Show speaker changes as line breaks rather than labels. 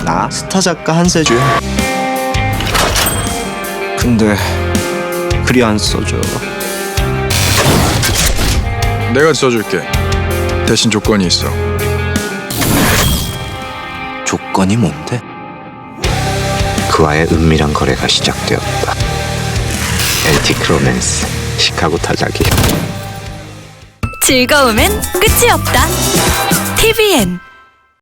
나 스타 작가 한세주야. 근데 글이 안 써져.
내가 써줄게. 대신 조건이 있어.
조건이 뭔데?
그와의 은밀한 거래가 시작되었다. 앤티크 로맨스 시카고 타자기.
즐거움엔 끝이 없다. TVN